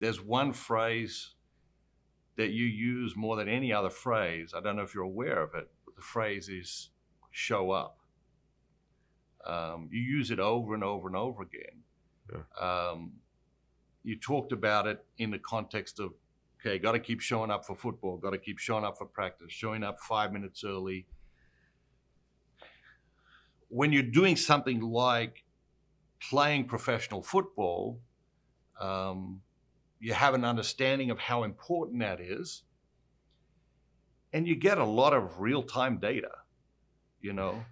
there's one phrase that you use more than any other phrase. I don't know if you're aware of it, but the phrase is show up. You use it over and over and over again. Yeah. You talked about it in the context of, okay, got to keep showing up for football, got to keep showing up for practice, showing up 5 minutes early. When you're doing something like playing professional football, you have an understanding of how important that is, and you get a lot of real-time data, you know.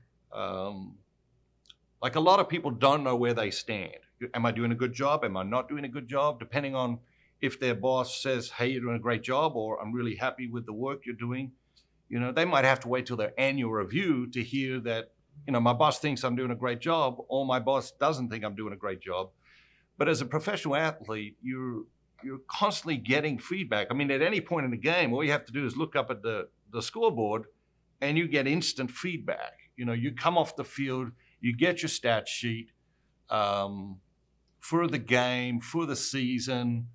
Like a lot of people don't know where they stand. Am I doing a good job? Am I not doing a good job? Depending on if their boss says, hey, you're doing a great job, or I'm really happy with the work you're doing, you know, they might have to wait till their annual review to hear that, you know, my boss thinks I'm doing a great job, or my boss doesn't think I'm doing a great job. But as a professional athlete, you're constantly getting feedback. I mean, at any point in the game, all you have to do is look up at the scoreboard and you get instant feedback. You know, you come off the field, you get your stat sheet for the game, for the season,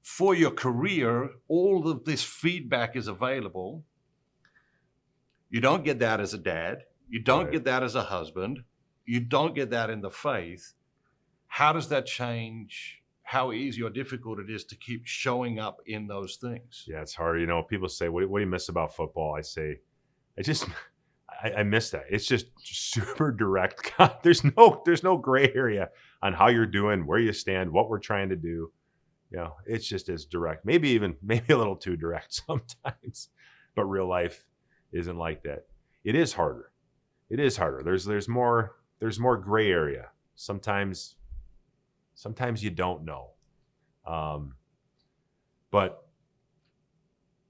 for your career. All of this feedback is available. You don't get that as a dad. You don't get that as a husband. You don't get that in the faith. How does that change how easy or difficult it is to keep showing up in those things? Yeah, it's hard. You know, people say, what do you miss about football? I say, I miss that. It's just super direct. There's no gray area on how you're doing, where you stand, what we're trying to do. You know, it's just as direct, maybe a little too direct sometimes, but real life isn't like that. It is harder. There's more gray area. Sometimes you don't know. But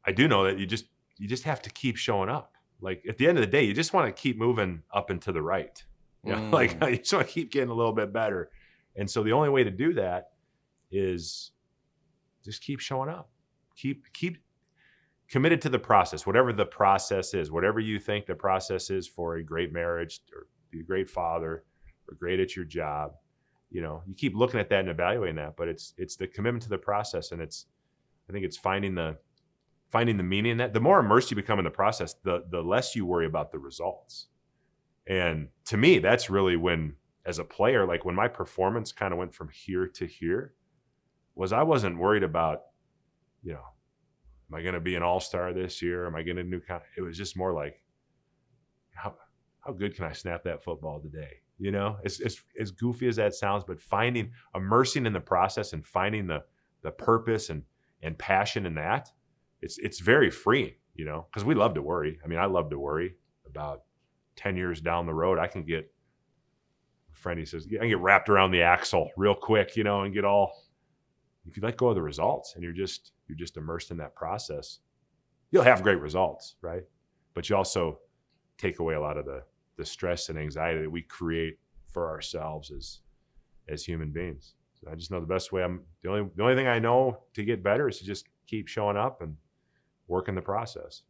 I do know that you just have to keep showing up. Like at the end of the day, you just want to keep moving up and to the right. You know, like you just want to keep getting a little bit better. And so the only way to do that is just keep showing up. Keep committed to the process, whatever the process is, whatever you think the process is for a great marriage or be a great father or great at your job. You know, you keep looking at that and evaluating that, but it's the commitment to the process. And I think it's finding the meaning in that. The more immersed you become in the process, the less you worry about the results. And to me, that's really when, as a player, like when my performance kind of went from here to here, was I wasn't worried about, you know, am I going to be an all-star this year? Am I getting a new contract? It was just more like, how good can I snap that football today? You know, as goofy as that sounds, but immersing in the process and finding the purpose and passion in that, it's very freeing, you know, because we love to worry. I mean, I love to worry about 10 years down the road. I can get, a friend, he says, I can get wrapped around the axle real quick, you know, and get all, if you let go of the results and you're just immersed in that process, you'll have great results, right? But you also take away a lot of the stress and anxiety that we create for ourselves as human beings. So I just know the best way. The only thing I know to get better is to just keep showing up and work in the process.